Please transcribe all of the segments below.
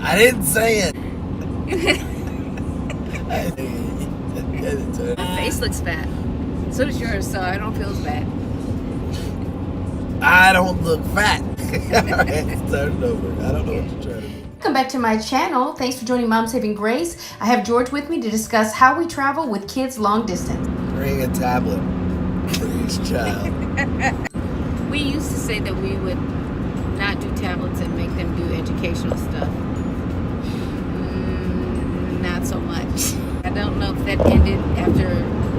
I didn't say it. My face looks fat. So does yours, so I don't feel as bad. I don't look fat. Alright, start it over. I don't know what you're trying to do. Welcome back to my channel. Thanks for joining Mom Saving Grace. I have George with me to discuss how we travel with kids long distance. Bring a tablet for each child. We used to say that we would not do tablets and make them do educational stuff. Not so much. I don't know if that ended after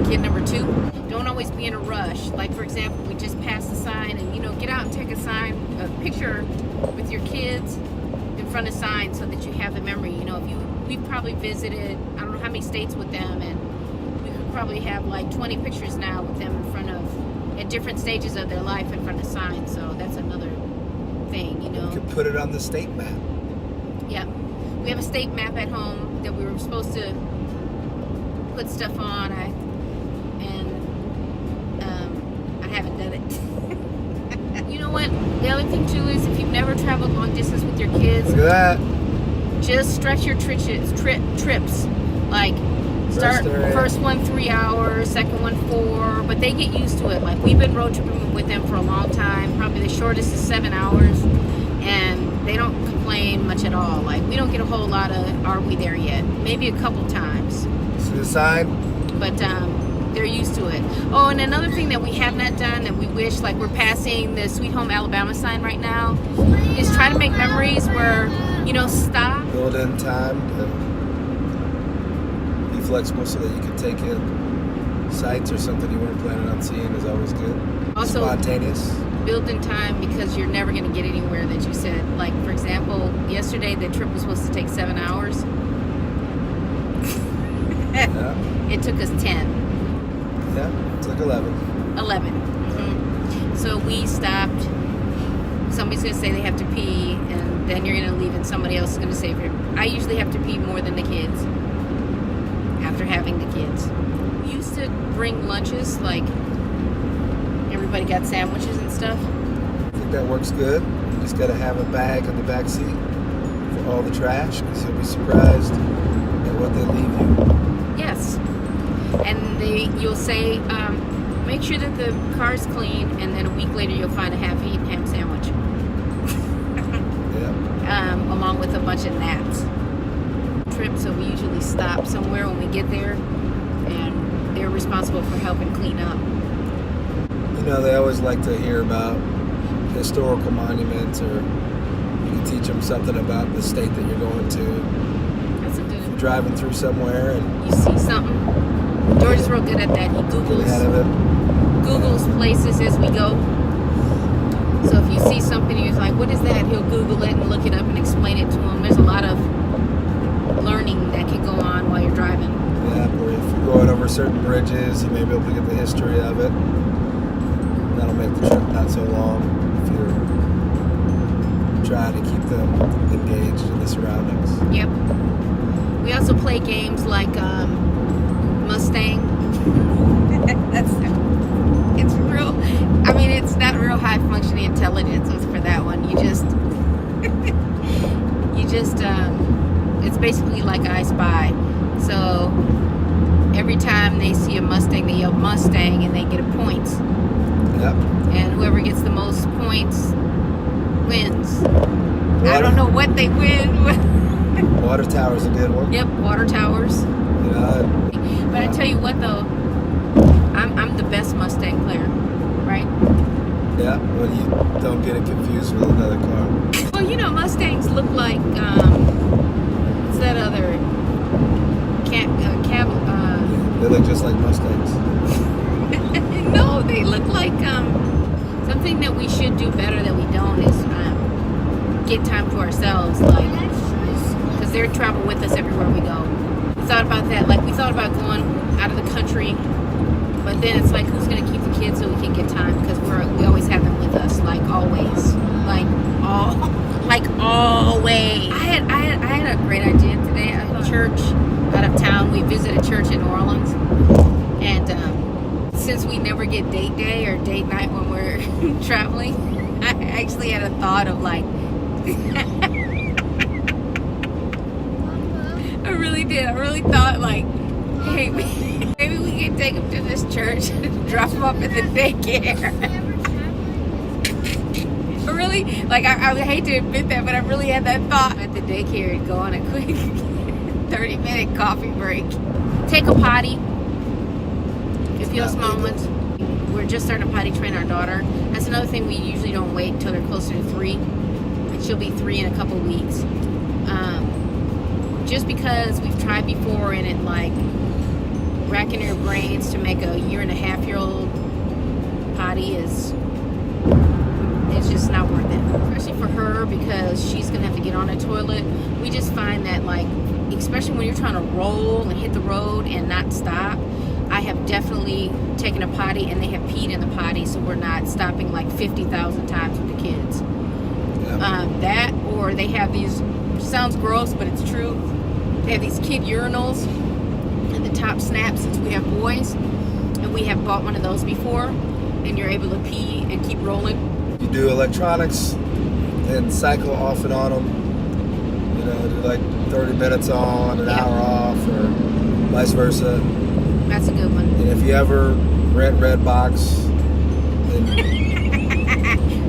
kid number 2. Don't always be in a rush. Like, for example, we just passed a sign and, get out and take a picture with your kids in front of signs so that you have the memory. We've probably visited, I don't know how many states with them, and we could probably have like 20 pictures now with them in front of, at different stages of their life in front of signs. So that's another thing, You could put it on the state map. Yeah. We have a state map at home that we were supposed to put stuff on. I haven't done it. You know what? The other thing too is if you've never traveled long distance with your kids, Look at that. just stretch your trips. Like start first one 3 hours, second one 4, but they get used to it. Like we've been road tripping with them for a long time. Probably the shortest is 7 hours, and they don't complain much at all. Like we don't get a whole lot of "Are we there yet?" Maybe a couple times. See the sign? But they're used to it. Oh, and another thing that we have not done that we wish, like we're passing the Sweet Home Alabama sign right now, is try to make memories where, stop. Build in time to be flexible so that you can take in sights or something you weren't planning on seeing is always good. Also, spontaneous. Build in time because you're never going to get anywhere that you said. Like, for example, yesterday the trip was supposed to take 7 hours. Yeah. It took us 10. Yeah, it's like 11. 11. Mm-hmm. So we stopped. Somebody's going to say they have to pee, and then you're going to leave, and somebody else is going to say, I usually have to pee more than the kids after having the kids. We used to bring lunches, like everybody got sandwiches and stuff. I think that works good. You just got to have a bag in the back seat for all the trash because you'll be surprised at what they leave you. Yes. And you'll say, make sure that the car's clean, and then a week later you'll find a half-eaten ham sandwich. Yeah. Along with a bunch of gnats. Trip, so we usually stop somewhere when we get there, and they're responsible for helping clean up. They always like to hear about historical monuments, or you can teach them something about the state that you're going to. That's a good. Driving through somewhere and You see something. George is real good at that. He get ahead of it. Googles places as we go. So if you see something and you're like, what is that? He'll Google it and look it up and explain it to him. There's a lot of learning that can go on while you're driving. Yeah, or if you're going over certain bridges, you may be able to get the history of it. That'll make the trip not so long if you're trying to keep them engaged in the surroundings. Yep. We also play games like Mustang. It's real. I mean, it's not real high functioning intelligence for that one. You just, it's basically like I Spy. So every time they see a Mustang, they yell Mustang and they get a points. Yep. And whoever gets the most points wins. I don't know what they win. Water tower's a good one. Yep, water towers. Yeah. But I tell you what though, I'm the best Mustang player, right? Yeah, well you don't get it confused with another car. Well, Mustangs look like, what's that other, They look just like Mustangs. no, they look like, something that we should do better that we don't is get time to ourselves, like, because they travel with us everywhere we go. We thought about that, like we thought about going out of the country, but then it's like, who's going to keep the kids so we can get time, because we always have them with us, like always, like always. I had a great idea today. At a church out of town, we visited a church in New Orleans, and since we never get date day or date night when we're traveling, I actually had a thought of like did. I really thought like, hey, maybe we can take him to this church and drop him off at the daycare. I really, like, I hate to admit that, but I really had that thought at the daycare and go on a quick 30-minute coffee break. Take a potty if you have small ones. We're just starting to potty train our daughter. That's another thing, we usually don't wait until they're closer to 3. And she'll be 3 in a couple weeks. Just because we've tried before and it like racking your brains to make a 1.5-year-old potty is, it's just not worth it. Especially for her, because she's gonna have to get on a toilet. We just find that, like, especially when you're trying to roll and hit the road and not stop, I have definitely taken a potty and they have peed in the potty, so we're not stopping like 50,000 times with the kids. Yeah. That, or they have these, sounds gross, but it's true. They have these kid urinals and the top snaps, since we have boys, and we have bought one of those before, and you're able to pee and keep rolling. You do electronics and cycle off and on them. You know, do like 30 minutes on, an hour off, or vice versa. That's a good one. And if you ever rent Redbox, then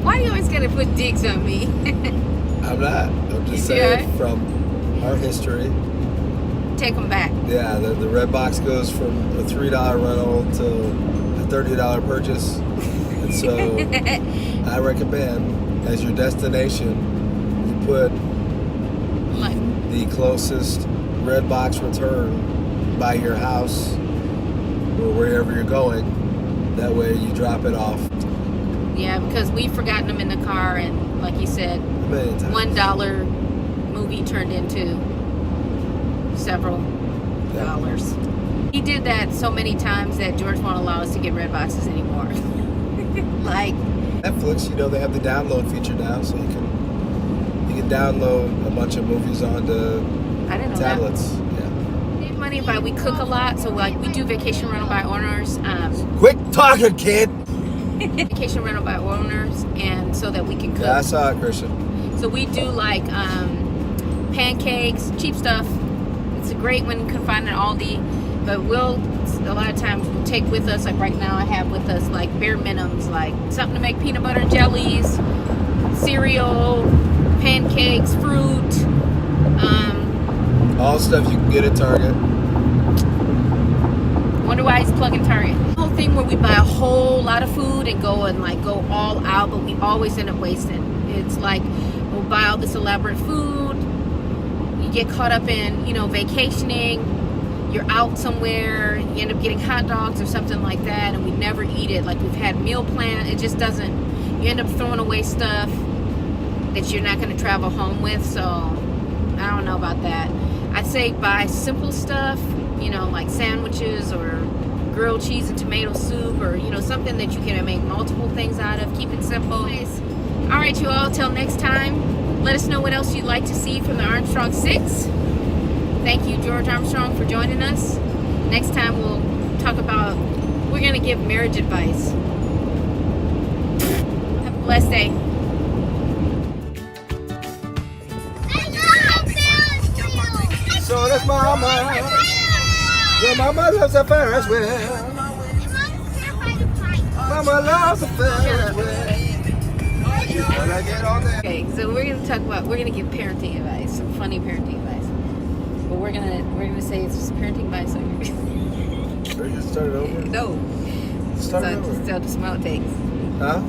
why do you always gotta put digs on me? I'm not. I'm just saying from our history. Take them back. Yeah, the Redbox goes from a $3 rental to a $30 purchase. And so I recommend, as your destination, you put the closest Redbox return by your house or wherever you're going. That way you drop it off. Yeah, because we've forgotten them in the car, and like you said, $1 movie turned into several dollars. He did that so many times that George won't allow us to get Redboxes anymore. Like Netflix, you know, they have the download feature now, so you can download a bunch of movies onto tablets. Yeah. Save money by, we cook a lot, so like we do vacation rental by owners. Quit talking, kid. Vacation rental by owners, and so that we can cook. Yeah, I saw it, Christian. So we do like pancakes, cheap stuff. It's a great one, you can find at Aldi, but a lot of times we'll take with us, like right now I have with us like bare minimums, like something to make peanut butter and jellies, cereal, pancakes, fruit. All stuff you can get at Target. Wonder why he's plugging Target. The whole thing where we buy a whole lot of food and go all out, but we always end up wasting. It's like we'll buy all this elaborate food. You get caught up in, you know, vacationing. You're out somewhere. You end up getting hot dogs or something like that, and we never eat it. Like we've had meal plan. It just doesn't. You end up throwing away stuff that you're not going to travel home with. So I don't know about that. I'd say buy simple stuff, you know, like sandwiches or grilled cheese and tomato soup, or, you know, something that you can make multiple things out of. Keep it simple. All right, you all, till next time. Let us know what else you'd like to see from the Armstrong 6. Thank you, George Armstrong, for joining us. Next time we'll talk about, we're going to give marriage advice. Have a blessed day. So that's mama. Your mama loves a Ferris wheel. Mama loves a Ferris wheel. Okay, so we're gonna give parenting advice, some funny parenting advice. But we're gonna say it's just parenting advice. Are you gonna start it over? No. Start it over. Still just small takes. Huh?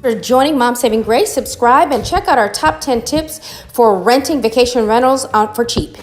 For joining Mom Saving Grace, subscribe and check out our top 10 tips for renting vacation rentals out for cheap.